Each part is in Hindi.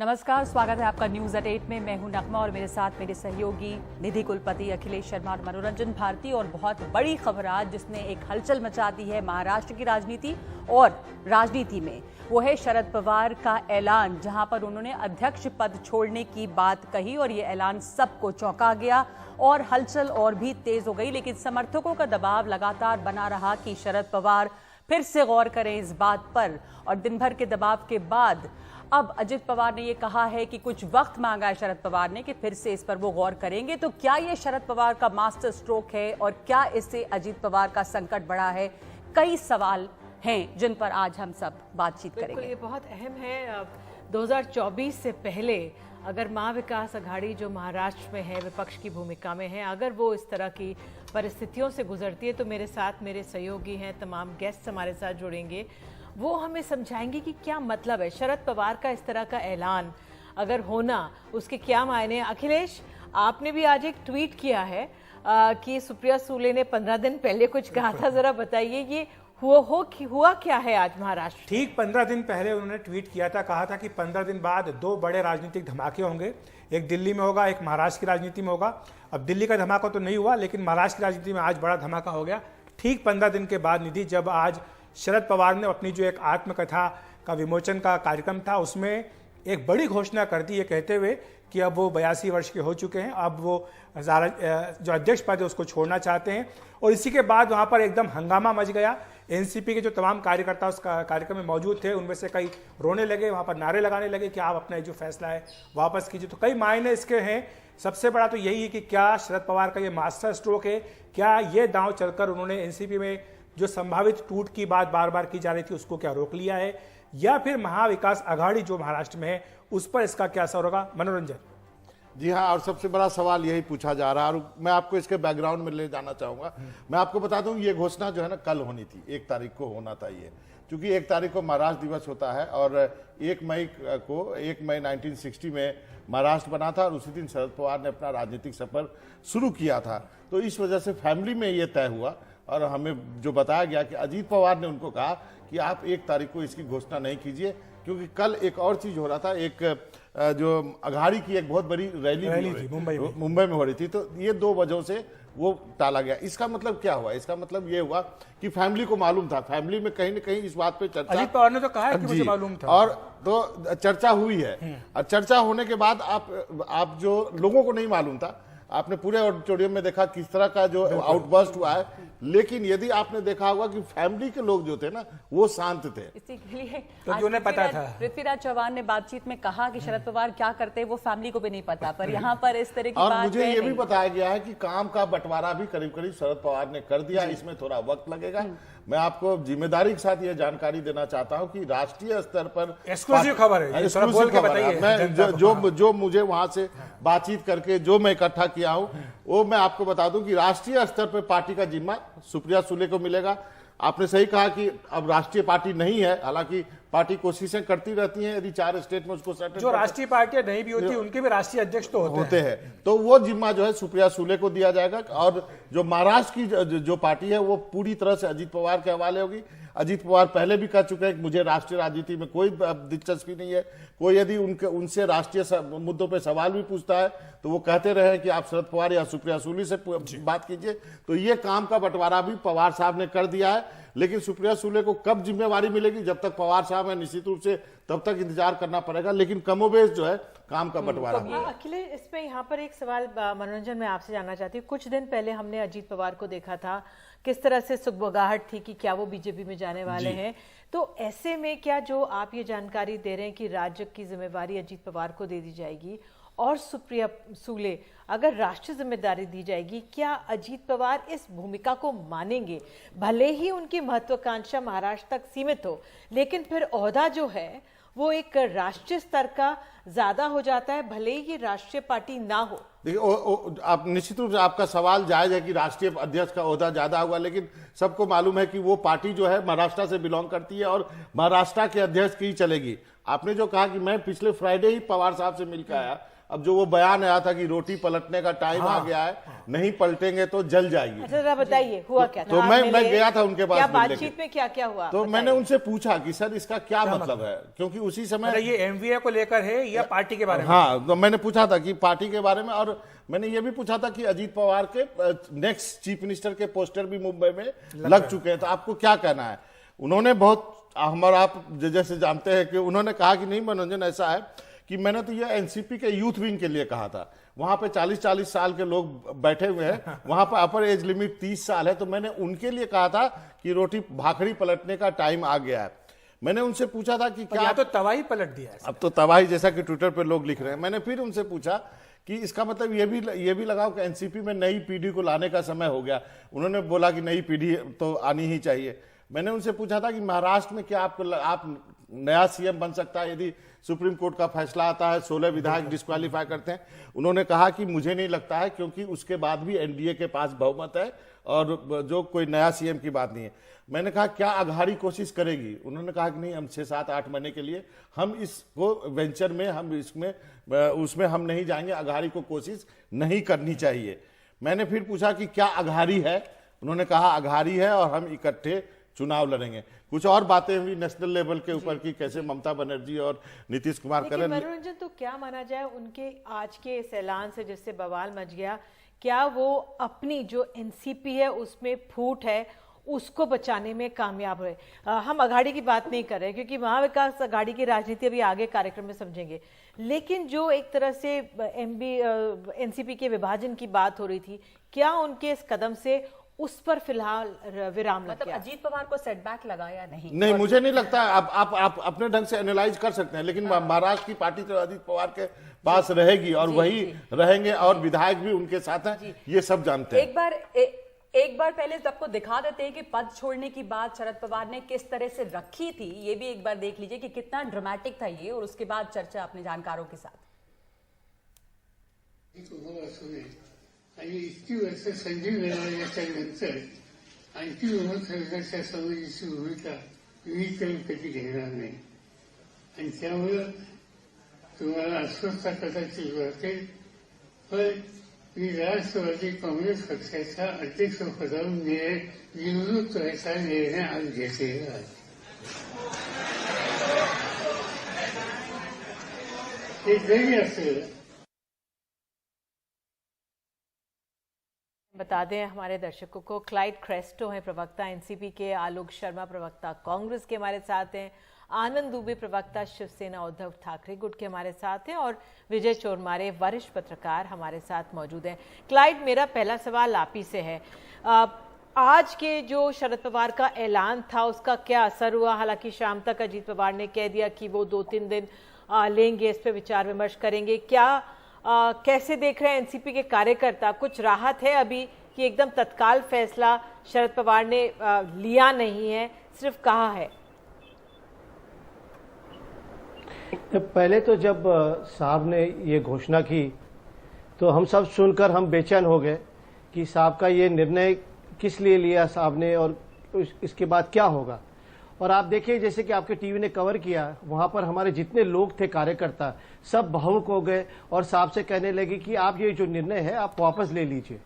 नमस्कार, स्वागत है आपका न्यूज एट 8 में। मैं हूं नगमा और मेरे साथ मेरे सहयोगी निधि कुलपति, अखिलेश शर्मा और मनोरंजन भारती। और बहुत बड़ी खबर आज जिसने एक हलचल मचा दी है महाराष्ट्र की राजनीति और राजनीति में, वो है शरद पवार का ऐलान, जहां पर उन्होंने अध्यक्ष पद छोड़ने की बात कही और ये ऐलान सबको चौंका गया और हलचल और भी तेज हो गई। लेकिन समर्थकों का दबाव लगातार बना रहा कि शरद पवार फिर से गौर करें इस बात पर। और दिन भर के दबाव के बाद अब अजित पवार ने यह कहा है कि कुछ वक्त मांगा है शरद पवार ने कि फिर से इस पर वो गौर करेंगे। तो क्या ये शरद पवार का मास्टर स्ट्रोक है और क्या इससे अजित पवार का संकट बढ़ा है? कई सवाल हैं जिन पर आज हम सब बातचीत करेंगे। ये बहुत अहम है। 2024 से पहले अगर महाविकास अघाड़ी जो महाराष्ट्र में है, विपक्ष की भूमिका में है, अगर वो इस तरह की परिस्थितियों से गुजरती है तो मेरे साथ मेरे सहयोगी हैं, तमाम गेस्ट हमारे साथ जुड़ेंगे, वो हमें समझाएंगे कि क्या मतलब है शरद पवार का इस तरह का ऐलान अगर होना, उसके क्या मायने हैं। अखिलेश, आपने भी आज एक ट्वीट किया है कि सुप्रिया सुले ने 15 दिन पहले कुछ कहा था, जरा बताइए ये हुआ क्या है आज महाराष्ट्र? ठीक 15 दिन पहले उन्होंने ट्वीट किया था, कहा था कि 15 दिन बाद 2 बड़े राजनीतिक धमाके होंगे, एक दिल्ली में होगा, एक महाराष्ट्र की राजनीति में होगा। अब दिल्ली का धमाका तो नहीं हुआ, लेकिन महाराष्ट्र की राजनीति में आज बड़ा धमाका हो गया। ठीक 15 दिन के बाद निधि, जब आज शरद पवार ने अपनी जो एक आत्मकथा का विमोचन का कार्यक्रम था उसमें एक बड़ी घोषणा कर दी, ये कहते हुए कि अब वो 82 वर्ष के हो चुके हैं, अब वो जो अध्यक्ष पद है उसको छोड़ना चाहते हैं। और इसी के बाद वहाँ पर एकदम हंगामा मच गया। एनसीपी के जो तमाम कार्यकर्ता उस कार्यक्रम में मौजूद थे, उनमें से कई रोने लगे, वहाँ पर नारे लगाने लगे कि आप अपना जो फैसला है वापस कीजिए। तो कई मायने इसके हैं। सबसे बड़ा तो यही है कि क्या शरद पवार का ये मास्टर स्ट्रोक है, क्या ये दांव चलकर उन्होंने एनसीपी में जो संभावित टूट की बात बार बार की जा रही थी उसको क्या रोक लिया है, या फिर महाविकास अघाड़ी जो महाराष्ट्र में है उस पर इसका क्या असर होगा? मनोरंजन। जी हाँ, और सबसे बड़ा सवाल यही पूछा जा रहा है और मैं आपको इसके बैकग्राउंड में ले जाना चाहूंगा। मैं आपको बता दूं, ये घोषणा जो है ना कल होनी थी, 1 तारीख को होना था ये, क्योंकि 1 तारीख को महाराष्ट्र दिवस होता है और 1 मई 1960 में महाराष्ट्र बना था और उसी दिन शरद पवार ने अपना राजनीतिक सफर शुरू किया था। तो इस वजह से फैमिली में ये तय हुआ और हमें जो बताया गया कि अजीत पवार ने उनको कहा कि आप 1 तारीख को इसकी घोषणा नहीं कीजिए, क्योंकि कल एक और चीज हो रहा था, एक जो अघाड़ी की एक बहुत बड़ी रैली थी मुंबई में हो रही थी। तो ये 2 वजहों से वो टाला गया। इसका मतलब क्या हुआ? इसका मतलब ये हुआ कि फैमिली को मालूम था, फैमिली में कहीं न कहीं इस बात पे चर्चा, अजीत पवार ने तो कहा है कि मुझे मालूम था, और तो चर्चा हुई है। और चर्चा होने के बाद आप जो लोगों को नहीं मालूम था, आपने पूरे ऑडिटोरियम में देखा किस तरह का जो आउटबर्स्ट हुआ है। लेकिन यदि आपने देखा होगा कि फैमिली के लोग जो थे ना वो शांत थे। इसी के लिए तो जो उन्हें पता था, पृथ्वीराज चौहान ने बातचीत में कहा कि शरद पवार क्या करते हैं वो फैमिली को भी नहीं पता, पर यहाँ पर इस तरह की और बात मुझे ये भी बताया गया है कि काम का बंटवारा भी करीब करीब शरद पवार ने कर दिया। इसमें थोड़ा वक्त लगेगा। मैं आपको जिम्मेदारी के साथ यह जानकारी देना चाहता हूं कि राष्ट्रीय स्तर पर एक्सक्लूसिव खबर है, एक्सक्लूसिव खबर है। मैं जो मुझे वहां से बातचीत करके जो मैं इकट्ठा किया हूं वो मैं आपको बता दूं कि राष्ट्रीय स्तर पर पार्टी का जिम्मा सुप्रिया सुले को मिलेगा। आपने सही कहा कि अब राष्ट्रीय पार्टी नहीं है, हालांकि पार्टी कोशिशें करती रहती है, यदि 4 स्टेट में उसको सेटल, जो राष्ट्रीय पार्टियां नहीं भी होती उनके भी राष्ट्रीय अध्यक्ष तो होते हैं। तो वो जिम्मा जो है सुप्रिया सुले को दिया जाएगा और जो महाराष्ट्र की जो पार्टी है वो पूरी तरह से अजीत पवार के हवाले होगी। अजीत पवार पहले भी कह चुके हैं कि मुझे राष्ट्रीय राजनीति में कोई दिलचस्पी नहीं है। कोई यदि उनसे राष्ट्रीय मुद्दों पे सवाल भी पूछता है तो वो कहते रहे कि आप शरद पवार या सुप्रिया सुले से बात कीजिए। तो ये काम का बंटवारा भी पवार साहब ने कर दिया है। लेकिन सुप्रिया सुले को कब जिम्मेवारी मिलेगी, जब तक पवार साहब है निश्चित रूप से तब तक इंतजार करना पड़ेगा। लेकिन कमोबेश जो है काम का बंटवारा अखिलेश, इसमें यहाँ पर एक सवाल मनोरंजन में आपसे जानना चाहती हूँ। कुछ दिन पहले हमने अजीत पवार को देखा था, किस तरह से सुगबगाहट थी कि क्या वो बीजेपी में जाने वाले हैं। तो ऐसे में क्या जो आप ये जानकारी दे रहे हैं कि राज्य की जिम्मेवारी अजीत पवार को दे दी जाएगी और सुप्रिया सुले अगर राष्ट्रीय जिम्मेदारी दी जाएगी, क्या अजीत पवार इस भूमिका को मानेंगे? भले ही उनकी महत्वाकांक्षा महाराष्ट्र तक सीमित हो, लेकिन फिर ओहदा जो है वो एक राष्ट्रीय स्तर का ज्यादा हो जाता है, भले ही ये राष्ट्रीय पार्टी ना हो। देखिए, आप निश्चित रूप से आपका सवाल जायज है कि राष्ट्रीय अध्यक्ष का ओहदा ज्यादा हुआ, लेकिन सबको मालूम है कि वो पार्टी जो है महाराष्ट्र से बिलोंग करती है और महाराष्ट्र के अध्यक्ष की चलेगी। आपने जो कहा कि मैं पिछले फ्राइडे ही पवार साहब से मिलकर आया अब जो वो बयान आया था कि रोटी पलटने का टाइम आ गया है, नहीं पलटेंगे तो जल जाएगी। अच्छा जरा बताइए हुआ क्या था? तो मैं गया था उनके पास, क्या बातचीत में क्या क्या हुआ? तो मैंने उनसे पूछा कि सर इसका क्या मतलब है, क्योंकि उसी समय ये एमवीए को लेकर है या पार्टी के बारे में? हाँ, तो मैंने पूछा था कि पार्टी के बारे में, और मैंने ये भी पूछा था कि अजीत पवार के नेक्स्ट चीफ मिनिस्टर के पोस्टर भी मुंबई में लग चुके हैं, तो आपको क्या कहना है? उन्होंने बहुत, हम और आप जैसे जानते हैं कि उन्होंने कहा कि नहीं मनोरंजन, ऐसा है कि मैंने तो ये एनसीपी के यूथ विंग के लिए कहा था, वहां पे 40-40 साल के लोग बैठे हुए हैं, वहां पर अपर एज लिमिट 30 साल है, तो मैंने उनके लिए कहा था कि रोटी भाखड़ी पलटने का टाइम आ गया है। मैंने उनसे पूछा था कि क्या तो तबाही पलट दिया है, अब तो तबाही जैसा कि ट्विटर पे लोग लिख रहे हैं। मैंने फिर उनसे पूछा कि इसका मतलब ये भी लगाओ कि एनसीपी में नई पीढ़ी को लाने का समय हो गया। उन्होंने बोला कि नई पीढ़ी तो आनी ही चाहिए। मैंने उनसे पूछा था कि महाराष्ट्र में क्या आप नया सीएम बन सकता है यदि सुप्रीम कोर्ट का फैसला आता है, 16 विधायक डिस्क्वालीफाई करते हैं? उन्होंने कहा कि मुझे नहीं लगता है, क्योंकि उसके बाद भी एनडीए के पास बहुमत है और जो कोई नया सीएम की बात नहीं है। मैंने कहा क्या अघाड़ी कोशिश करेगी? उन्होंने कहा कि नहीं, हम 6-7-8 महीने के लिए हम इसको वेंचर में, हम इसमें उसमें हम नहीं जाएंगे, अघाड़ी को कोशिश नहीं करनी चाहिए। मैंने फिर पूछा कि क्या अघाड़ी है? उन्होंने कहा अघाड़ी है और हम इकट्ठे चुनाव लड़ेंगे। कुछ और बातें हुई नेशनल लेवल के ऊपर की कैसे ममता बनर्जी और नीतीश कुमार करें। मनोरंजन तो क्या माना जाए उनके आज के इस ऐलान से जिससे बवाल मच गया, क्या वो अपनी जो एनसीपी है उसमें फूट है उसको बचाने में कामयाब हुए? हम अघाड़ी की बात नहीं कर रहे क्योंकि महाविकास अघाड़ी की राजनीति अभी आगे कार्यक्रम में समझेंगे, लेकिन जो एक तरह से एनसीपी के विभाजन की बात हो रही थी, क्या उनके इस कदम से उस पर फिलहाल विराम लग गया? अजीत पवार को सेटबैक लगा या नहीं? नहीं, मुझे नहीं लगता। आप अपने ढंग से एनालाइज कर सकते हैं, लेकिन महाराष्ट्र की पार्टी तो अजीत पवार के पास रहेगी और वही रहेंगे और विधायक भी उनके साथ हैं, ये सब जानते हैं। एक बार पहले सबको दिखा देते हैं कि पद छोड़ने की बात शरद पवार ने किस तरह से रखी थी, ये भी एक बार देख लीजिए कि कितना ड्रामेटिक था ये, और उसके बाद चर्चा अपने जानकारों के साथ। आणि इतकी वर्ष संधी मिळाल्याच्या नंतर आणखी विरोध सरकारच्या समाजाची भूमिका मी तर कधी घेणार नाही, आणि त्यामुळं तुम्हाला अस्वस्थता कदाचित वाटेल, पण मी राष्ट्रवादी काँग्रेस पक्षाच्या अध्यक्षपदावर निवडणूक करायचा निर्णय आज घेतलेला आहे। हे जरी असलं, बता दें हमारे दर्शकों को, क्लाइड क्रेस्टो हैं प्रवक्ता एनसीपी के, आलोक शर्मा प्रवक्ता कांग्रेस के हमारे साथ हैं, आनंद दुबे प्रवक्ता शिवसेना उद्धव ठाकरे गुट के हमारे साथ हैं, और विजय चोरमारे वरिष्ठ पत्रकार हमारे साथ मौजूद हैं। क्लाइड, मेरा पहला सवाल आप ही से है, आज के जो शरद पवार का ऐलान था उसका क्या असर हुआ? हालांकि शाम तक अजीत पवार ने कह दिया कि वो 2-3 दिन लेंगे, इस पर विचार विमर्श करेंगे। क्या कैसे देख रहे हैं एनसीपी के कार्यकर्ता? कुछ राहत है अभी कि एकदम तत्काल फैसला शरद पवार ने लिया नहीं है, सिर्फ कहा है? पहले तो जब साहब ने ये घोषणा की तो हम सब सुनकर हम बेचैन हो गए कि साहब का ये निर्णय किस लिए लिया साहब ने और इसके बाद क्या होगा। और आप देखिए जैसे कि आपके टीवी ने कवर किया, वहां पर हमारे जितने लोग थे कार्यकर्ता सब भावुक हो गए और साहब से कहने लगे कि आप ये जो निर्णय है आप वापस ले लीजिए।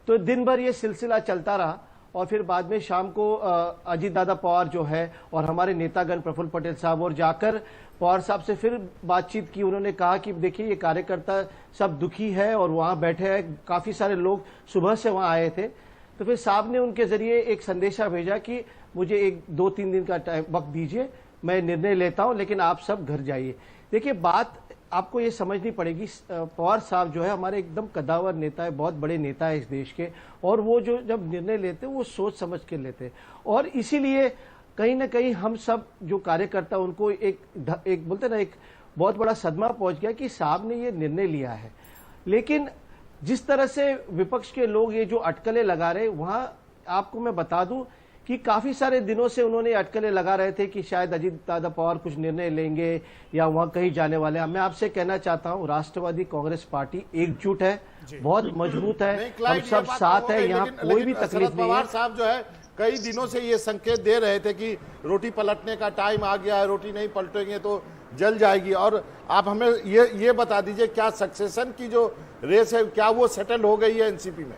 तो दिन भर ये सिलसिला चलता रहा और फिर बाद में शाम को अजीत दादा पवार जो है और हमारे नेतागण प्रफुल्ल पटेल साहब और जाकर पवार साहब से फिर बातचीत की। उन्होंने कहा कि देखिए ये कार्यकर्ता सब दुखी है और वहाँ बैठे हैं, काफ़ी सारे लोग सुबह से वहाँ आए थे। तो फिर साहब ने उनके जरिए एक संदेशा भेजा कि मुझे 1-2-3 दिन का टाइम वक्त दीजिए, मैं निर्णय लेता हूँ, लेकिन आप सब घर जाइए। देखिए बात आपको ये समझनी पड़ेगी, पवार साहब जो है हमारे एकदम कद्दावर नेता है, बहुत बड़े नेता है इस देश के, और वो जो जब निर्णय लेते हैं वो सोच समझ के लेते हैं। और इसीलिए कहीं ना कहीं हम सब जो कार्यकर्ता उनको एक बोलते ना एक बहुत बड़ा सदमा पहुंच गया कि साहब ने ये निर्णय लिया है। लेकिन जिस तरह से विपक्ष के लोग ये जो अटकलें लगा रहे, वहां आपको मैं बता दूं कि काफी सारे दिनों से उन्होंने अटकलें लगा रहे थे कि शायद अजीत दादा पवार कुछ निर्णय लेंगे या वहां कहीं जाने वाले हैं। मैं आपसे कहना चाहता हूं राष्ट्रवादी कांग्रेस पार्टी एकजुट है, बहुत मजबूत है, हम सब साथ है, यहाँ कोई भी तकलीफ नहीं है। पवार साहब जो है कई दिनों से ये संकेत दे रहे थे कि रोटी पलटने का टाइम आ गया है, रोटी नहीं पलटेंगे तो जल जाएगी। और आप हमें ये बता दीजिए, क्या सक्सेशन की जो रेस है क्या वो सेटल हो गई है एनसीपी में?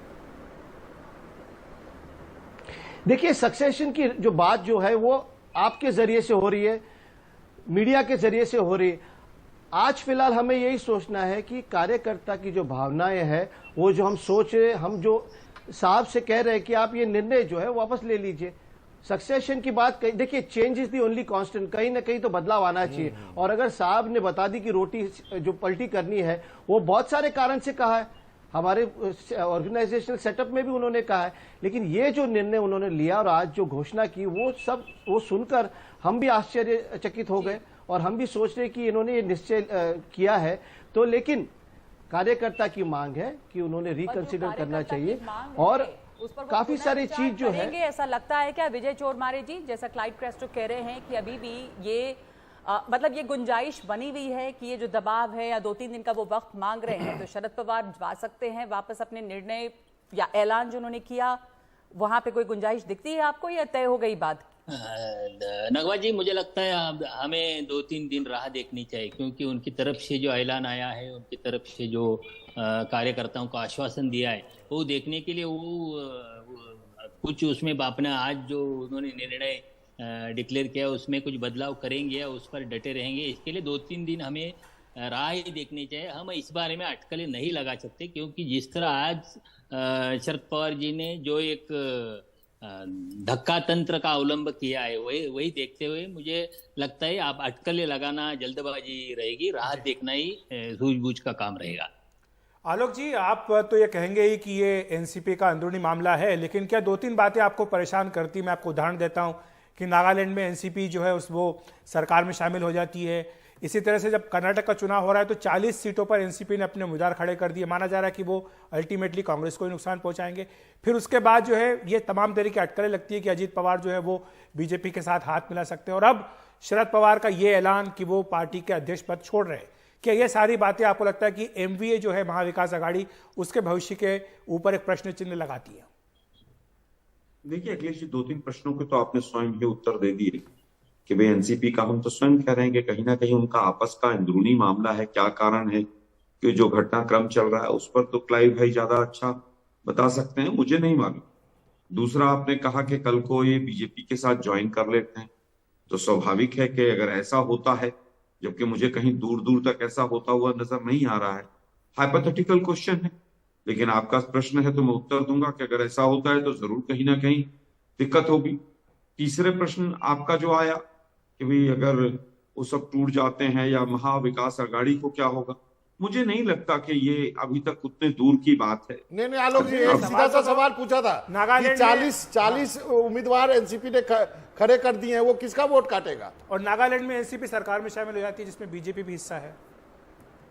देखिए, सक्सेशन की जो बात जो है वो आपके जरिए से हो रही है, मीडिया के जरिए से हो रही है। आज फिलहाल हमें यही सोचना है कि कार्यकर्ता की जो भावनाएं हैं, वो जो हम सोच रहे, हम जो साहब से कह रहे हैं कि आप ये निर्णय जो है वापस ले लीजिए। सक्सेशन की बात देखिए, change is the only constant, कहीं ना कहीं तो बदलाव आना चाहिए। और अगर साहब ने बता दी कि रोटी जो पलटी करनी है, वो बहुत सारे कारण से कहा है, हमारे ऑर्गेनाइजेशनल सेटअप में भी उन्होंने कहा है, लेकिन ये जो निर्णय उन्होंने लिया और आज जो घोषणा की, वो सुनकर हम भी आश्चर्यचकित हो गए और हम भी सोच रहे कि इन्होंने ये निश्चय किया है। तो लेकिन कार्यकर्ता की मांग है कि उन्होंने रिकंसिडर करना चाहिए और काफी सारी चीज जो है। ऐसा लगता है क्या विजय चोरमारे जी, जैसा क्लाइड क्रेस्टो कह रहे हैं कि अभी भी ये मतलब ये गुंजाइश बनी हुई है कि ये जो दबाव है या 2-3 दिन का वो वक्त मांग रहे हैं, तो शरद पवार जा सकते हैं वापस अपने निर्णय या ऐलान जो उन्होंने किया, वहां पे कोई गुंजाइश दिखती है आपको या तय हो गई बात? नगवा जी, मुझे लगता है हमें 2-3 दिन राह देखनी चाहिए, क्योंकि उनकी तरफ से जो ऐलान आया है, उनकी तरफ से जो कार्यकर्ताओं को आश्वासन दिया है, वो देखने के लिए वो कुछ उसमें अपना आज जो उन्होंने निर्णय डिक्लेयर किया उसमें कुछ बदलाव करेंगे या उस पर डटे रहेंगे, इसके लिए 2-3 दिन हमें राह ही देखनी चाहिए। हम इस बारे में अटकलें नहीं लगा सकते, क्योंकि जिस तरह आज शरद पवार जी ने जो एक धक्का तंत्र का अवलंब किया है, वही देखते हुए मुझे लगता है आप अटकलें लगाना जल्दबाजी रहेगी, राह देखना ही सूझबूझ का काम रहेगा। आलोक जी, आप तो ये कहेंगे ही कि ये एनसीपी का अंदरूनी मामला है, लेकिन क्या 2-3 बातें आपको परेशान करती? मैं आपको उदाहरण देता हूं कि नागालैंड में एनसीपी जो है वो सरकार में शामिल हो जाती है। इसी तरह से जब कर्नाटक का चुनाव हो रहा है तो 40 सीटों पर एनसीपी ने अपने उम्मीदवार खड़े कर दिए। माना जा रहा है कि वो अल्टीमेटली कांग्रेस को ही नुकसान पहुंचाएंगे। फिर उसके बाद जो है ये तमाम तरह की अटकलें लगती है कि अजीत पवार जो है वो बीजेपी के साथ हाथ मिला सकते हैं, और अब शरद पवार का ये ऐलान कि वो पार्टी के अध्यक्ष पद छोड़ रहे हैं। क्या ये सारी बातें आपको लगता है कि एमवीए जो है महाविकास आघाड़ी, उसके भविष्य के ऊपर एक प्रश्न चिन्ह लगाती है? देखिए अखिलेश जी, 2-3 प्रश्नों के तो आपने स्वयं ही उत्तर दे दिए कि भाई एनसीपी का, हम तो स्वयं कह रहे हैं कि कहीं ना कहीं उनका आपस का अंदरूनी मामला है। क्या कारण है कि जो घटनाक्रम चल रहा है उस पर तो क्लाइव भाई ज्यादा अच्छा बता सकते हैं, मुझे नहीं मालूम। दूसरा, आपने कहा कि कल को ये बीजेपी के साथ ज्वाइन कर लेते हैं, तो स्वाभाविक है कि अगर ऐसा होता है, जबकि मुझे कहीं दूर दूर तक ऐसा होता हुआ नजर नहीं आ रहा है, हाइपोथेटिकल क्वेश्चन है, लेकिन आपका प्रश्न है तो मैं उत्तर दूंगा कि अगर ऐसा होता है तो जरूर कहीं ना कहीं दिक्कत होगी। तीसरे प्रश्न आपका जो आया कि भाई अगर वो सब टूट जाते हैं या महाविकास आघाड़ी को क्या होगा, मुझे नहीं लगता कि ये अभी तक उतने दूर की बात है। नहीं आलोक जी, एक सीधा सा सवाल पूछा था कि 40 उम्मीदवार एनसीपी ने खड़े कर दिए हैं, वो किसका वोट काटेगा? और नागालैंड में एनसीपी सरकार में शामिल हो जाती है जिसमें बीजेपी भी हिस्सा है।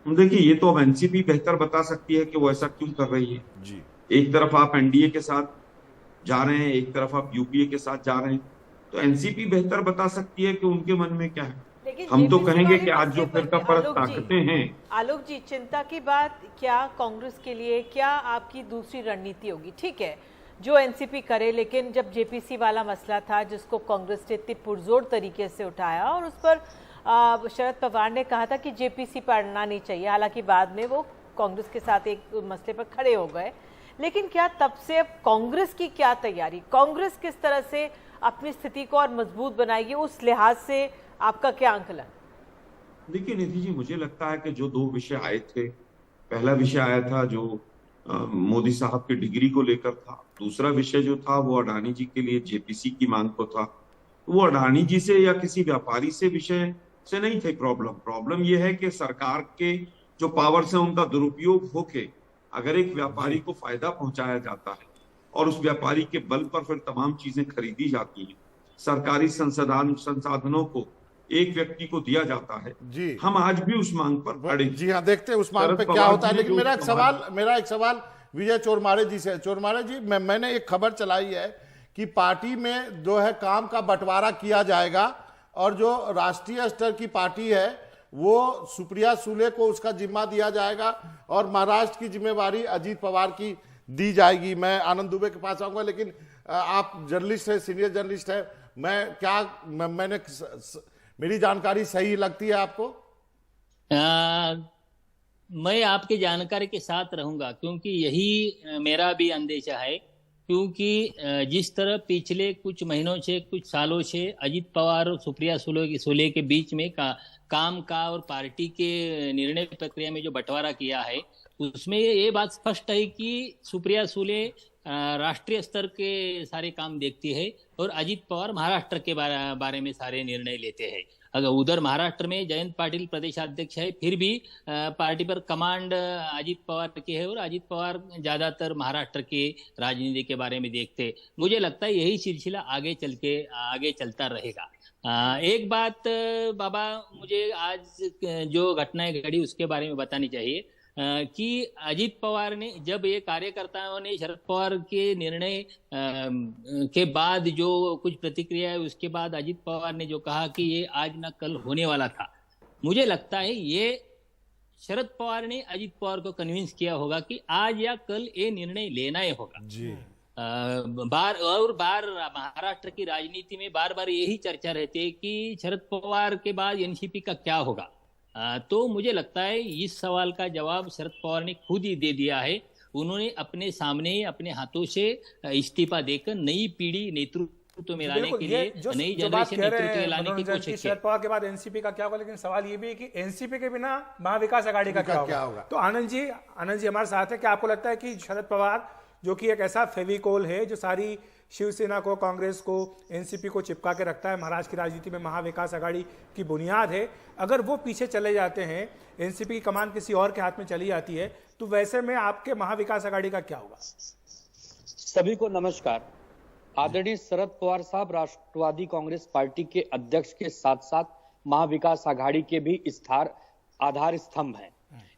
देखिए ये तो अब एनसीपी बेहतर बता सकती है कि वो ऐसा क्यों कर रही है जी। एक तरफ आप एनडीए के साथ जा रहे हैं, एक तरफ आप यूपीए के साथ जा रहे हैं, तो एनसीपी बेहतर बता सकती है कि उनके मन में क्या है। हम तो कहेंगे कि आज जो फिर का परत ताकतें हैं। आलोक जी, चिंता की बात क्या कांग्रेस के लिए, क्या आपकी दूसरी रणनीति होगी? ठीक है, जो एनसीपी करे, लेकिन जब जेपीसी वाला मसला था जिसको कांग्रेस ने इतनी पुरजोर तरीके से उठाया और उस पर शरद पवार ने कहा था कि जेपीसी पढ़ना नहीं चाहिए, हालांकि बाद में वो कांग्रेस के साथ एक मसले पर खड़े हो गए, लेकिन क्या तब से अब कांग्रेस की क्या तैयारी, कांग्रेस किस तरह से अपनी स्थिति को और मजबूत बनाएगी, उस लिहाज से आपका क्या आंकलन? देखिए निधि जी, मुझे लगता है कि जो 2 विषय आए थे, पहला विषय आया था जो मोदी साहब की डिग्री को लेकर था, दूसरा विषय जो था वो अडानी जी के लिए जेपीसी की मांग को था। वो अडानी जी से या किसी व्यापारी से विषय से नहीं थे प्रॉब्लम ये है कि सरकार के जो पावर से उनका दुरुपयोग होके अगर एक व्यापारी को फायदा पहुंचाया जाता है और उस व्यापारी के बल पर फिर तमाम चीजें खरीदी जाती हैं, सरकारी संसाधनों को एक व्यक्ति को दिया जाता है जी। हम आज भी उस मांग पर खड़े जी हाँ, देखते हैं उस मांग पे क्या होता है। लेकिन मेरा एक सवाल विजय चोरमारे जी से। चोरमारे जी, मैंने एक खबर चलाई है कि पार्टी में जो है काम का बंटवारा किया जाएगा और जो राष्ट्रीय स्तर की पार्टी है वो सुप्रिया सुले को उसका जिम्मा दिया जाएगा और महाराष्ट्र की जिम्मेवारी अजीत पवार की दी जाएगी। मैं आनंद दुबे के पास आऊंगा, लेकिन आप जर्नलिस्ट है, सीनियर जर्नलिस्ट है, मैंने मेरी जानकारी सही लगती है आपको? मैं आपकी जानकारी के साथ रहूंगा, क्योंकि यही मेरा भी अंदेशा है। क्योंकि जिस तरह पिछले कुछ महीनों से, कुछ सालों से अजीत पवार और सुप्रिया सुले के बीच में काम का और पार्टी के निर्णय प्रक्रिया में जो बंटवारा किया है, उसमें ये बात स्पष्ट है कि सुप्रिया सुले राष्ट्रीय स्तर के सारे काम देखती है और अजीत पवार महाराष्ट्र के बारे में सारे निर्णय लेते हैं। अगर उधर महाराष्ट्र में जयंत पाटिल प्रदेशाध्यक्ष है, फिर भी पार्टी पर कमांड अजीत पवार की है और अजीत पवार ज्यादातर महाराष्ट्र के राजनीति के बारे में देखते। मुझे लगता है यही सिलसिला आगे चलता रहेगा। एक बात बाबा, मुझे आज जो घटनाएं घड़ी उसके बारे में बतानी चाहिए कि अजीत पवार ने, जब ये कार्यकर्ताओं ने शरद पवार के निर्णय के बाद जो कुछ प्रतिक्रिया है, उसके बाद अजीत पवार ने जो कहा कि ये आज ना कल होने वाला था, मुझे लगता है ये शरद पवार ने अजीत पवार को कन्विंस किया होगा कि आज या कल ये निर्णय लेना ही होगा जी। बार महाराष्ट्र की राजनीति में बार बार यही चर्चा रहती है कि शरद पवार के बाद एनसीपी का क्या होगा। तो मुझे लगता है इस सवाल का जवाब शरद पवार ने खुद ही दे दिया है। उन्होंने अपने सामने अपने हाथों से इस्तीफा देकर नई पीढ़ी नेतृत्व में लाने के लिए, नई जनरेशन नेतृत्व में लाने की कोशिश की। शरद पवार के बाद एनसीपी का क्या होगा, लेकिन सवाल ये भी है कि एनसीपी के बिना महाविकास आघाड़ी का क्या होगा। तो आनंद जी हमारे साथ है। क्या आपको लगता है कि शरद पवार, जो कि एक ऐसा फेविकोल है जो सारी शिवसेना को, कांग्रेस को, एनसीपी को चिपका के रखता है, महाराष्ट्र की राजनीति में महाविकास आघाड़ी की बुनियाद है, अगर वो पीछे चले जाते हैं, एनसीपी की कमान किसी और के हाथ में चली जाती है, तो वैसे में आपके महाविकास आघाड़ी का क्या होगा? सभी को नमस्कार। आदरणीय शरद पवार साहब राष्ट्रवादी कांग्रेस पार्टी के अध्यक्ष के साथ साथ महाविकास आघाड़ी के भी आधार स्तंभ हैं।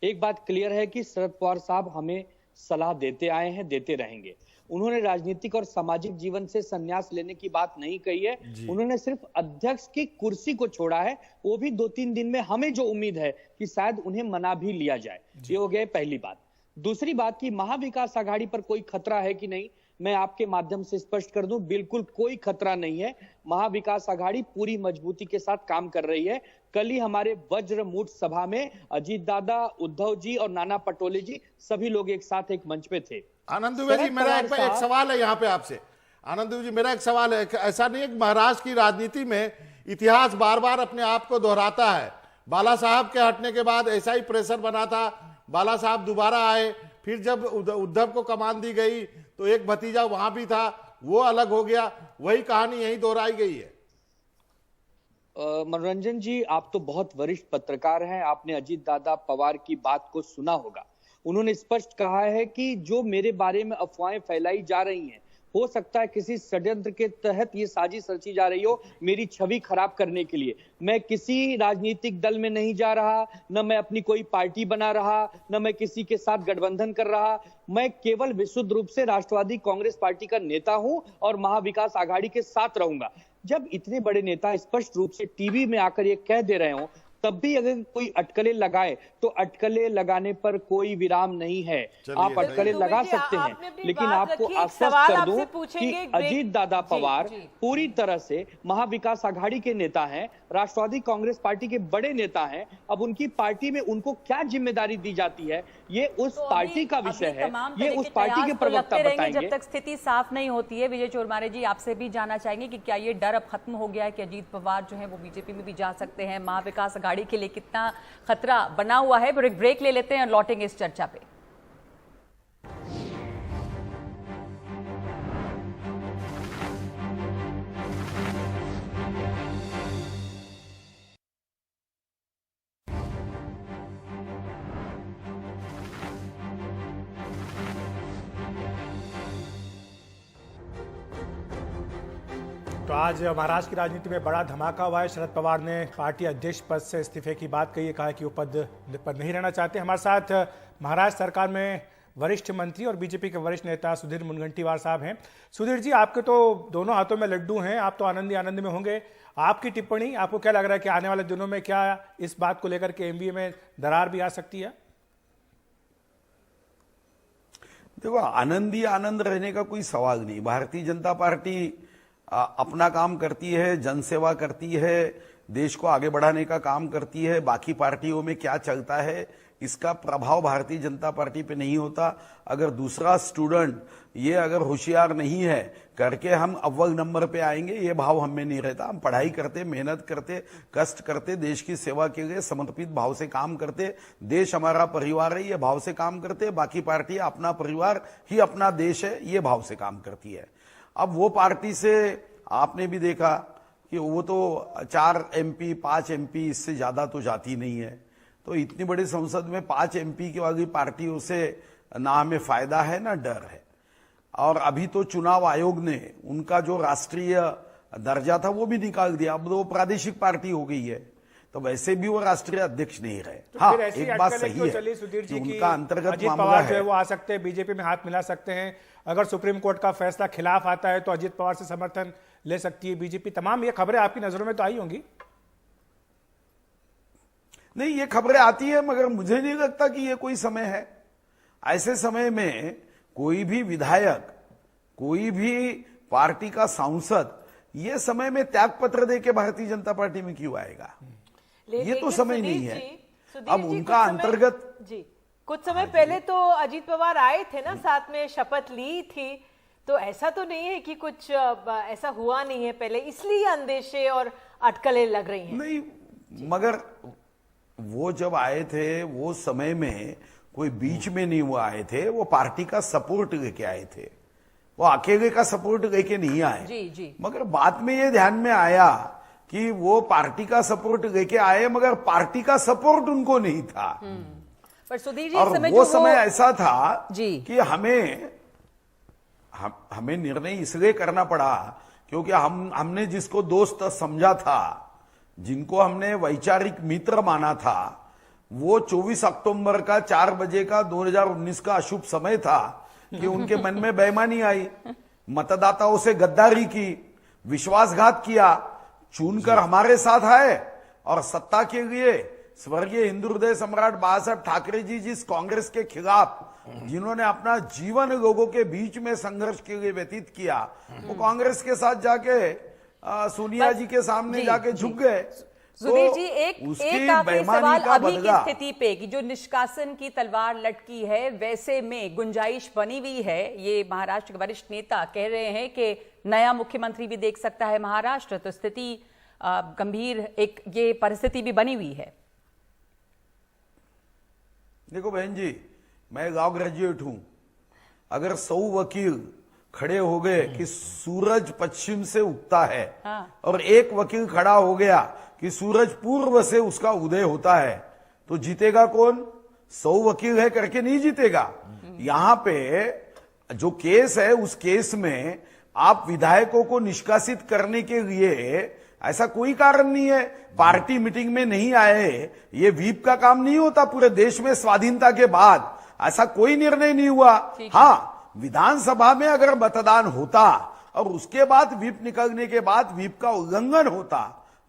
एक बात क्लियर है कि शरद पवार साहब हमें सलाह देते आए हैं, देते रहेंगे। उन्होंने राजनीतिक और सामाजिक जीवन से संन्यास लेने की बात नहीं कही है। उन्होंने सिर्फ अध्यक्ष की कुर्सी को छोड़ा है, वो भी 2-3 दिन में। हमें जो उम्मीद है कि शायद उन्हें मना भी लिया जाए। ये हो गया पहली बात। दूसरी बात कि महाविकास आघाड़ी पर कोई खतरा है कि नहीं, मैं आपके माध्यम से स्पष्ट कर दूं, बिल्कुल कोई खतरा नहीं है। महाविकास आघाड़ी पूरी मजबूती के साथ काम कर रही है। कल ही हमारे वज्रमूठ सभा में अजीत दादा, उद्धव जी और नाना पटोले जी सभी लोग एक साथ एक मंच पे थे। आनंद दुबे जी, मेरा एक सवाल है यहाँ पे आपसे। आनंद दुबे जी, मेरा एक सवाल है, ऐसा नहीं है कि महाराष्ट्र की राजनीति में इतिहास बार बार अपने आप को दोहराता है? बाला साहब के हटने के बाद ऐसा ही प्रेशर बना था, बाला साहब दोबारा आए, फिर जब उद्धव को कमान दी गई तो एक भतीजा वहां भी था, वो अलग हो गया, वही कहानी यही दोहराई गई है। मनोरंजन जी, आप तो बहुत वरिष्ठ पत्रकार हैं, आपने अजीत दादा पवार की बात को सुना होगा। उन्होंने स्पष्ट कहा है कि जो मेरे बारे में अफवाहें फैलाई जा रही हैं, हो सकता है किसी षड्यंत्र के तहत ये साजिश रची जा रही हो मेरी छवि खराब करने के लिए। मैं किसी राजनीतिक दल में नहीं जा रहा, न मैं अपनी कोई पार्टी बना रहा, न मैं किसी के साथ गठबंधन कर रहा। मैं केवल विशुद्ध रूप से राष्ट्रवादी कांग्रेस पार्टी का नेता हूं और महाविकास आघाड़ी के साथ रहूंगा। जब इतने बड़े नेता स्पष्ट रूप से टीवी में आकर ये कह दे रहे हो, तब भी अगर कोई अटकलें लगाए तो अटकलें लगाने पर कोई विराम नहीं है। आप अटकलें लगा सकते हैं, लेकिन आपको आश्वस्त कर दूं कि अजीत दादा पवार पूरी तरह से महाविकास आघाड़ी के नेता हैं, राष्ट्रवादी कांग्रेस पार्टी के बड़े नेता हैं। अब उनकी पार्टी में उनको क्या जिम्मेदारी दी जाती है, ये उस पार्टी का विषय है, ये उस पार्टी के प्रवक्ता बताएंगे। जब तक स्थिति साफ नहीं होती है, विजय चोरमारे जी, आपसे भी जानना चाहेंगे कि क्या ये डर अब खत्म हो गया है कि अजीत पवार जो है वो बीजेपी में भी जा सकते हैं? महाविकास गाड़ी के लिए कितना खतरा बना हुआ है? पर एक ब्रेक ले लेते हैं और लौटेंगे इस चर्चा पे। तो आज महाराष्ट्र की राजनीति में बड़ा धमाका हुआ है। शरद पवार ने पार्टी अध्यक्ष पद से इस्तीफे की बात कही है, कहा कि वो पद पर नहीं रहना चाहते। हमारे साथ महाराष्ट्र सरकार में वरिष्ठ मंत्री और बीजेपी के वरिष्ठ नेता सुधीर मुनगंटीवार साहब हैं। सुधीर जी, आपके तो दोनों हाथों में लड्डू हैं, आप तो आनंद में होंगे। आपकी टिप्पणी, आपको क्या लग रहा है कि आने वाले दिनों में क्या इस बात को लेकर के एमबीए में दरार भी आ सकती है? देखो, आनंद रहने का कोई सवाल नहीं। भारतीय जनता पार्टी अपना काम करती है, जनसेवा करती है, देश को आगे बढ़ाने का काम करती है, बाकी पार्टियों में क्या चलता है इसका प्रभाव भारतीय जनता पार्टी पे नहीं होता। अगर दूसरा स्टूडेंट ये अगर होशियार नहीं है करके हम अव्वल नंबर पे आएंगे, ये भाव हमें नहीं रहता। हम पढ़ाई करते, मेहनत करते, कष्ट करते, देश की सेवा के लिए समर्पित भाव से काम करते, देश हमारा परिवार है ये भाव से काम करते, बाकी पार्टियां अपना परिवार ही अपना देश है ये भाव से काम करती है। अब वो पार्टी से आपने भी देखा कि वो तो 4 MP 5 MP इससे ज्यादा तो जाती नहीं है, तो इतनी बड़ी संसद में 5 MP की वाली पार्टियों से ना हमें फायदा है ना डर है। और अभी तो चुनाव आयोग ने उनका जो राष्ट्रीय दर्जा था वो भी निकाल दिया, अब वो प्रादेशिक पार्टी हो गई है, तो वैसे भी वो राष्ट्रीय अध्यक्ष नहीं रहे। तो हाँ, एक बात सही है सुधीर जी कि उनका अंतर्गत अजीत मामला पवार जो है है वो आ सकते हैं, बीजेपी में हाथ मिला सकते हैं। अगर सुप्रीम कोर्ट का फैसला खिलाफ आता है तो अजीत पवार से समर्थन ले सकती है बीजेपी। तमाम ये खबरें आपकी नजरों में तो आई होंगी। नहीं, ये खबरें आती है मगर मुझे नहीं लगता कि ये कोई समय है। ऐसे समय में कोई भी विधायक, कोई भी पार्टी का सांसद ये समय में त्यागपत्र देके भारतीय जनता पार्टी में क्यों आएगा? ये तो समय नहीं है। अब उनका अंतर्गत जी कुछ समय पहले तो अजीत पवार आए थे ना, साथ में शपथ ली थी, तो ऐसा तो नहीं है कि कुछ ऐसा हुआ नहीं है पहले, इसलिए अंदेशे और अटकलें लग रही हैं। नहीं, मगर वो जब आए थे वो समय में कोई बीच में नहीं वो आए थे, वो पार्टी का सपोर्ट लेके आए थे, वो अकेले का सपोर्ट लेके नहीं आए। जी जी। मगर बाद में ये ध्यान में आया कि वो पार्टी का सपोर्ट लेके आए मगर पार्टी का सपोर्ट उनको नहीं था। पर सुधीर जी, और वो समय ऐसा था जी कि हमें निर्णय इसलिए करना पड़ा क्योंकि हमने जिसको दोस्त समझा था, जिनको हमने वैचारिक मित्र माना था, वो 24 अक्टूबर का 4 बजे का 2019 का अशुभ समय था कि उनके मन में बेईमानी आई, मतदाताओं से गद्दारी की, विश्वासघात किया, चुनकर हमारे साथ आए और सत्ता के लिए स्वर्गीय हिंदू हृदय सम्राट बाला साहब ठाकरे जी जिस कांग्रेस के खिलाफ जिन्होंने अपना जीवन लोगों के बीच में संघर्ष के लिए व्यतीत किया, वो कांग्रेस के साथ जाके सोनिया जी के सामने जाके झुक गए। सुधीर जी, एक आखिरी सवाल अभी की स्थिति पे कि जो निष्कासन की तलवार लटकी है वैसे में गुंजाइश बनी हुई है। ये महाराष्ट्र के वरिष्ठ नेता कह रहे हैं कि नया मुख्यमंत्री भी देख सकता है महाराष्ट्र, तो स्थिति गंभीर एक ये परिस्थिति भी बनी हुई है। देखो बहन जी, मैं लॉ ग्रेजुएट हूं, अगर 100 वकील खड़े हो गए कि सूरज पश्चिम से उगता है और एक वकील खड़ा हो गया कि सूरज पूर्व से उसका उदय होता है, तो जीतेगा कौन? 100 वकील है करके नहीं जीतेगा। यहां पे जो केस है उस केस में आप विधायकों को निष्कासित करने के लिए ऐसा कोई कारण नहीं है। पार्टी मीटिंग में नहीं आए, ये व्हीप का काम नहीं होता। पूरे देश में स्वाधीनता के बाद ऐसा कोई निर्णय नहीं हुआ। हाँ, विधानसभा में अगर मतदान होता और उसके बाद व्हीप निकलने के बाद व्हीप का उल्लंघन होता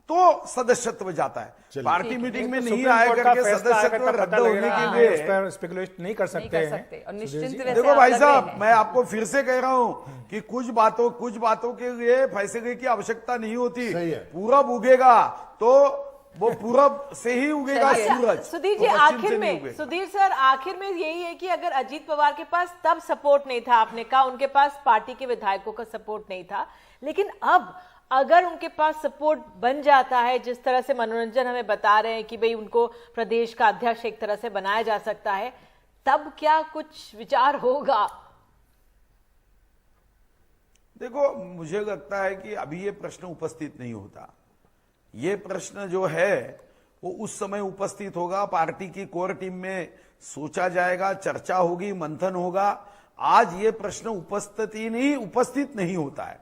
तो सदस्यत्व जाता है। पार्टी मीटिंग में नहीं आए करके सदस्यत्व रद्द होने के लिए स्पेकुलेट नहीं कर सकते हैं। और निश्चिंत देखो भाई साहब, मैं आपको फिर से कह रहा हूं कि कुछ बातों के लिए फैसले की आवश्यकता नहीं होती। पूरब उगेगा तो वो पूरब से ही उगेगा सूरज। सुधीर जी, आखिर में सुधीर सर, आखिर में यही है कि अगर अजीत पवार के पास तब सपोर्ट नहीं था, आपने कहा उनके पास पार्टी के विधायकों का सपोर्ट नहीं था, लेकिन अब अगर उनके पास सपोर्ट बन जाता है, जिस तरह से मनोरंजन हमें बता रहे हैं कि भाई उनको प्रदेश का अध्यक्ष एक तरह से बनाया जा सकता है, तब क्या कुछ विचार होगा? देखो, मुझे लगता है कि अभी ये प्रश्न उपस्थित नहीं होता। ये प्रश्न जो है वो उस समय उपस्थित होगा, पार्टी की कोर टीम में सोचा जाएगा, चर्चा होगी, मंथन होगा। आज ये प्रश्न उपस्थित नहीं होता है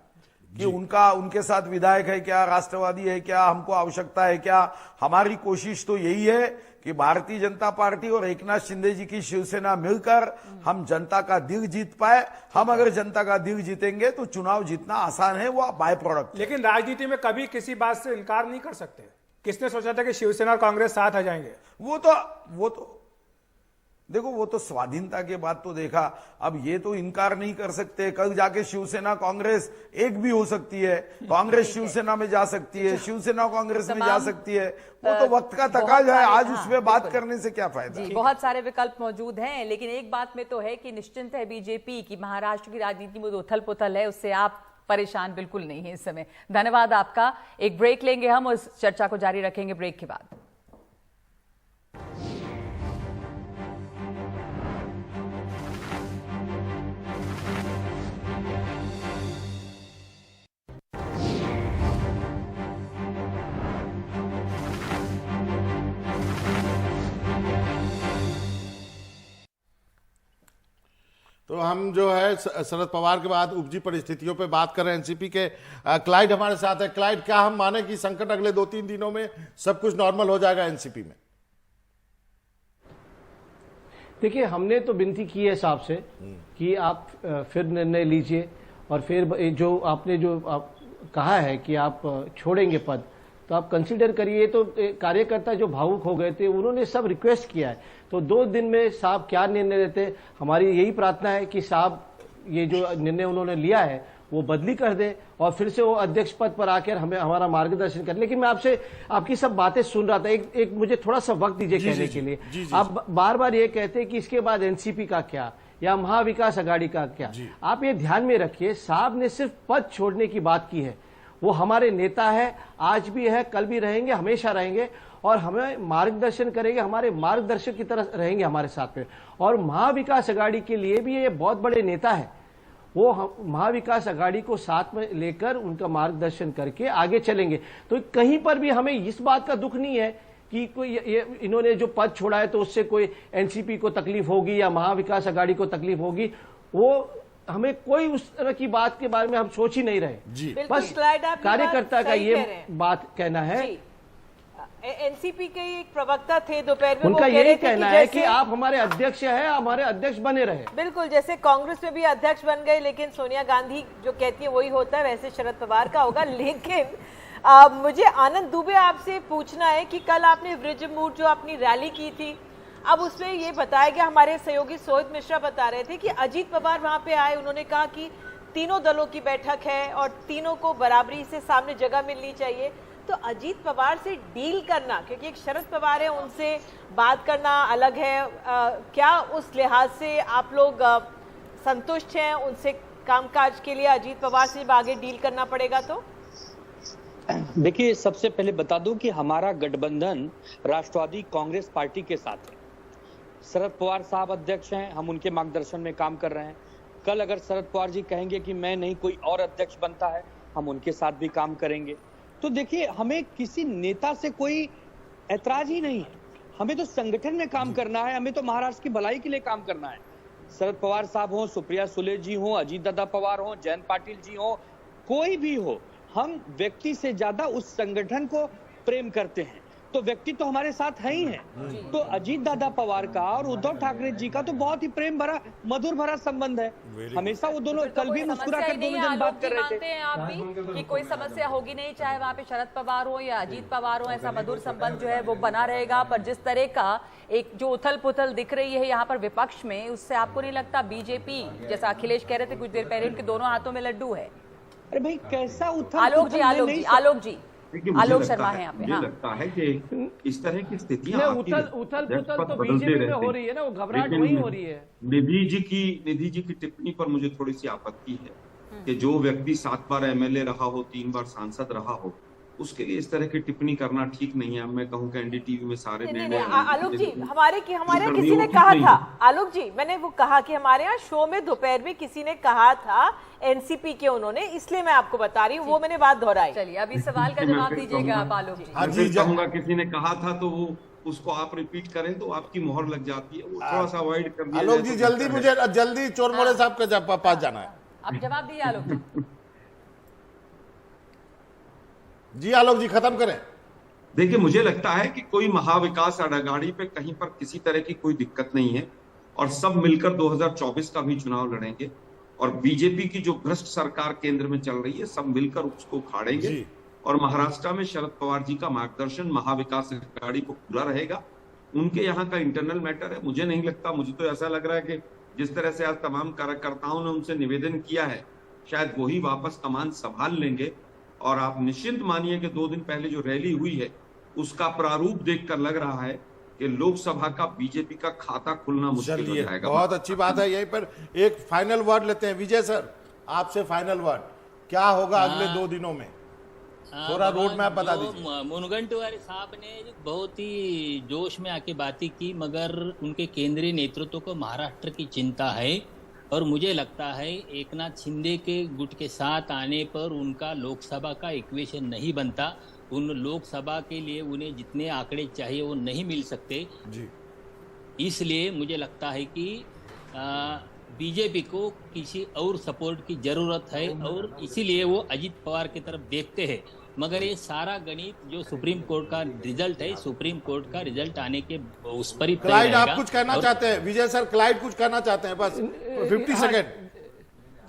कि उनके साथ विधायक है क्या, राष्ट्रवादी है क्या, हमको आवश्यकता है क्या। हमारी कोशिश तो यही है कि भारतीय जनता पार्टी और एकनाथ शिंदे जी की शिवसेना मिलकर हम जनता का दिल जीत पाए। हम अगर जनता का दिल जीतेंगे तो चुनाव जीतना आसान है, वो बाय प्रोडक्ट। लेकिन राजनीति में कभी किसी बात से इनकार नहीं कर सकते। किसने सोचा था कि शिवसेना और कांग्रेस साथ आ जाएंगे? वो तो देखो वो तो स्वाधीनता के बाद तो देखा, अब ये तो इनकार नहीं कर सकते, कल जाके शिवसेना कांग्रेस एक भी हो सकती है, कांग्रेस शिवसेना में जा सकती है, शिवसेना कांग्रेस में जा सकती है, वो तो वक्त का तकाजा है। आज उसमें बात करने से क्या फायदा। जी, बहुत सारे विकल्प मौजूद हैं, लेकिन एक बात में तो है कि निश्चिंत है बीजेपी की महाराष्ट्र की राजनीति में उथल पुथल है, उससे आप परेशान बिल्कुल नहीं है इस समय। धन्यवाद आपका। एक ब्रेक लेंगे हम और इस चर्चा को जारी रखेंगे ब्रेक के बाद। तो हम जो है शरद पवार के बाद उपजी परिस्थितियों पे बात कर रहे हैं। एनसीपी के क्लाइड हमारे साथ है। क्लाइड, क्या हम माने कि संकट अगले 2-3 दिनों में सब कुछ नॉर्मल हो जाएगा एनसीपी में? देखिए, हमने तो विनती की है साहब से कि आप फिर निर्णय लीजिए और फिर जो आपने कहा है कि आप छोड़ेंगे पद, तो आप कंसीडर करिए। तो कार्यकर्ता जो भावुक हो गए थे उन्होंने सब रिक्वेस्ट किया है, तो 2 दिन में साहब क्या निर्णय लेते, हमारी यही प्रार्थना है कि साहब ये जो निर्णय उन्होंने लिया है वो बदली कर दे और फिर से वो अध्यक्ष पद पर आकर हमें हमारा मार्गदर्शन करें। लेकिन मैं आपसे आपकी सब बातें सुन रहा था, एक मुझे थोड़ा सा वक्त दीजिए कहने के लिए। आप बार बार ये कहते हैं कि इसके बाद एनसीपी का क्या या महाविकास आघाड़ी का क्या। आप ये ध्यान में रखिए, साहब ने सिर्फ पद छोड़ने की बात की है। वो हमारे नेता है, आज भी है, कल भी रहेंगे, हमेशा रहेंगे और हमें मार्गदर्शन करेंगे, हमारे मार्गदर्शक की तरह रहेंगे हमारे साथ में। और महाविकास आघाड़ी के लिए भी ये बहुत बड़े नेता है, वो महाविकास आघाड़ी को साथ में लेकर उनका मार्गदर्शन करके आगे चलेंगे। तो कहीं पर भी हमें इस बात का दुख नहीं है कि कोई इन्होंने जो पद छोड़ा है तो उससे कोई एनसीपी को तकलीफ होगी या महाविकास आघाड़ी को तकलीफ होगी। वो हमें कोई उस तरह की बात के बारे में हम सोच ही नहीं रहे। बस कार्यकर्ता का ये बात कहना है। एनसीपी के एक प्रवक्ता थे दोपहर में, उनका यही कहना है कि आप हमारे अध्यक्ष हैं, हमारे अध्यक्ष बने रहे। बिल्कुल, जैसे कांग्रेस में भी अध्यक्ष बन गए लेकिन सोनिया गांधी जो कहती है वही होता है, वैसे शरद पवार का होगा। लेकिन मुझे आनंद दुबे आपसे पूछना है कि कल आपने वृजमूर जो अपनी रैली की थी, अब उसमें ये बताया गया, हमारे सहयोगी सोहित मिश्रा बता रहे थे कि अजीत पवार वहां पे आए, उन्होंने कहा कि तीनों दलों की बैठक है और तीनों को बराबरी से सामने जगह मिलनी चाहिए। तो अजीत पवार से डील करना, क्योंकि एक शरद पवार है, उनसे बात करना अलग है, क्या उस लिहाज से आप लोग संतुष्ट हैं उनसे कामकाज के लिए अजीत पवार से आगे डील करना पड़ेगा? तो देखिए, सबसे पहले बता दूं कि हमारा गठबंधन राष्ट्रवादी कांग्रेस पार्टी के साथ है। शरद पवार साहब अध्यक्ष हैं, हम उनके मार्गदर्शन में काम कर रहे हैं। कल अगर शरद पवार जी कहेंगे कि मैं नहीं, कोई और अध्यक्ष बनता है, हम उनके साथ भी काम करेंगे। तो देखिए, हमें किसी नेता से कोई ऐतराज ही नहीं है, हमें तो संगठन में काम करना है, हमें तो महाराष्ट्र की भलाई के लिए काम करना है। शरद पवार साहब हो, सुप्रिया सुले जी हो, अजीत दादा पवार हो, जयंत पाटिल जी हो, कोई भी हो, हम व्यक्ति से ज्यादा उस संगठन को प्रेम करते हैं। तो व्यक्ति तो हमारे साथ है ही है। तो अजीत दादा पवार का और उद्धव ठाकरे जी का तो बहुत ही प्रेम भरा, मधुर भरा संबंध है। हमेशा वो दोनों कल भी मुस्कुरा कर दोनों जन बात कर रहे थे। आप भी कि कोई समस्या होगी नहीं, चाहे वहाँ पे शरद पवार हो या अजीत पवार हो, ऐसा मधुर संबंध जो है वो बना रहेगा। पर जिस तरह का एक जो उथल पुथल दिख रही है यहाँ पर विपक्ष में, उससे आपको नहीं लगता बीजेपी, जैसा अखिलेश कह रहे थे कुछ देर पहले, उनके दोनों हाथों में लड्डू है? अरे भाई, कैसा उथल? आलोक जी आलोक शर्मा है यहाँ पे। मुझे लगता है कि इस तरह की स्थितियां उथल पुथल तो बीजेपी में हो रही है ना, वो घबराहट वही हो रही है। निधि जी की टिप्पणी पर मुझे थोड़ी सी आपत्ति है कि जो व्यक्ति 7 बार एमएलए रहा हो, 3 बार सांसद रहा हो, उसके लिए इस तरह की टिप्पणी करना ठीक नहीं है। मैं कहूँ कि एनडीटीवी में सारे आलोक जी, हमारे किसी ने कहा था, आलोक जी मैंने वो कहा कि हमारे यहाँ शो में दोपहर में किसी ने कहा था एनसीपी के, उन्होंने, इसलिए मैं आपको बता रही हूँ, वो मैंने बात दोहराई। चलिए, अब इस सवाल का जवाब दीजिएगा आप आलोक जी। मैं कहूँगा किसी ने कहा था तो वो उसको आप रिपीट करें तो आपकी मोहर लग जाती है, वो थोड़ा सा अवॉइड कर दिया। आलोक जी जल्दी चोरमोड़े साहब के पास जाना है। अब जवाब दिए आलोक जी। जी आलोक जी, खत्म करें। देखिए, मुझे लगता है कि कोई महाविकास आघाड़ी पे कहीं पर किसी तरह की कोई दिक्कत नहीं है और सब मिलकर 2024 का भी चुनाव लड़ेंगे और बीजेपी की जो भ्रष्ट सरकार केंद्र में चल रही है, सब मिलकर उसको उखाड़ेंगे और महाराष्ट्र में शरद पवार जी का मार्गदर्शन महाविकास आघाड़ी को पूरा रहेगा उनके यहाँ का इंटरनल मैटर है। मुझे नहीं लगता, मुझे तो ऐसा लग रहा है कि जिस तरह से आज तमाम कार्यकर्ताओं ने उनसे निवेदन किया है, शायद वही वापस कमान संभाल लेंगे। और आप निश्चिंत मानिए कि 2 दिन पहले जो रैली हुई है उसका प्रारूप देखकर लग रहा है कि लोकसभा का बीजेपी का खाता खुलना मुश्किल हो जाएगा। बहुत अच्छी बात है। यहीं पर एक फाइनल वर्ड लेते हैं विजय सर, आपसे फाइनल वर्ड क्या होगा अगले 2 दिनों में, थोड़ा रोड मैप बता दीजिए। मुनगंटीवार साहब ने बहुत ही जोश में आके बातें की, मगर उनके केंद्रीय नेतृत्व को महाराष्ट्र की चिंता है और मुझे लगता है एकनाथ शिंदे के गुट के साथ आने पर उनका लोकसभा का इक्वेशन नहीं बनता। उन लोकसभा के लिए उन्हें जितने आंकड़े चाहिए वो नहीं मिल सकते जी। इसलिए मुझे लगता है कि बीजेपी को किसी और सपोर्ट की जरूरत है और इसीलिए वो अजित पवार की तरफ देखते हैं। मगर ये सारा गणित जो सुप्रीम कोर्ट का रिजल्ट है, सुप्रीम कोर्ट का रिजल्ट आने के उस पर ही क्लाइड आप कुछ कहना चाहते हैं? विजय सर, क्लाइड कुछ कहना चाहते हैं? बस 50 सेकेंड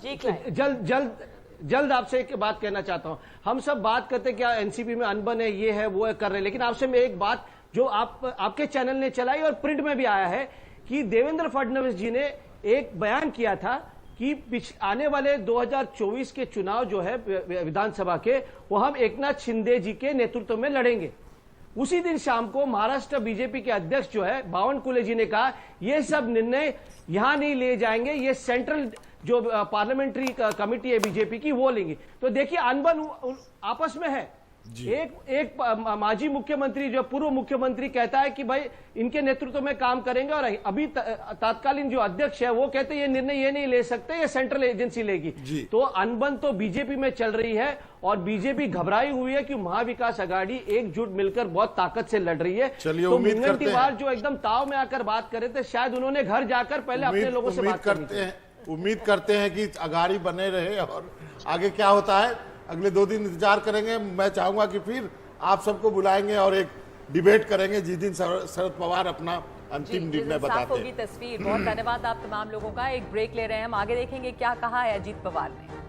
जी क्लाइड। जल्द आपसे एक बात कहना चाहता हूं। हम सब बात करते हैं क्या एनसीपी में अनबन है, ये है वो है, कर रहे हैं, लेकिन आपसे मैं एक बात जो आपके चैनल ने चलाई और प्रिंट में भी आया है कि देवेंद्र फडणवीस जी ने एक बयान किया था कि आने वाले 2024 के चुनाव जो है विधानसभा के, वो हम एकनाथ शिंदे जी के नेतृत्व में लड़ेंगे। उसी दिन शाम को महाराष्ट्र बीजेपी के अध्यक्ष जो है बावनकुळे जी ने कहा ये सब निर्णय यहां नहीं ले जाएंगे, ये सेंट्रल जो पार्लियामेंट्री कमेटी है बीजेपी की वो लेंगी। तो देखिए अनबन आपस में है। एक माजी मुख्यमंत्री जो पूर्व मुख्यमंत्री कहता है कि भाई इनके नेतृत्व में काम करेंगे और अभी तत्कालीन जो अध्यक्ष है वो कहते हैं ये निर्णय ये नहीं ले सकते, ये सेंट्रल एजेंसी लेगी। तो अनबन तो बीजेपी में चल रही है और बीजेपी घबराई हुई है कि महाविकास आघाड़ी एकजुट मिलकर बहुत ताकत से लड़ रही है। तो मुनगंटीवार जो एकदम ताव में आकर बात कर रहे थे, शायद उन्होंने घर जाकर पहले अपने लोगों से बात करते हैं। उम्मीद करते हैं कि अघाड़ी बने रहे और आगे क्या होता है अगले 2 दिन इंतजार करेंगे। मैं चाहूंगा कि फिर आप सबको बुलाएंगे और एक डिबेट करेंगे जिस दिन शरद पवार अपना अंतिम निर्णय बताते हैं। तस्वीर। बहुत धन्यवाद आप तमाम लोगों का। एक ब्रेक ले रहे हैं हम, आगे देखेंगे क्या कहा है अजीत पवार ने।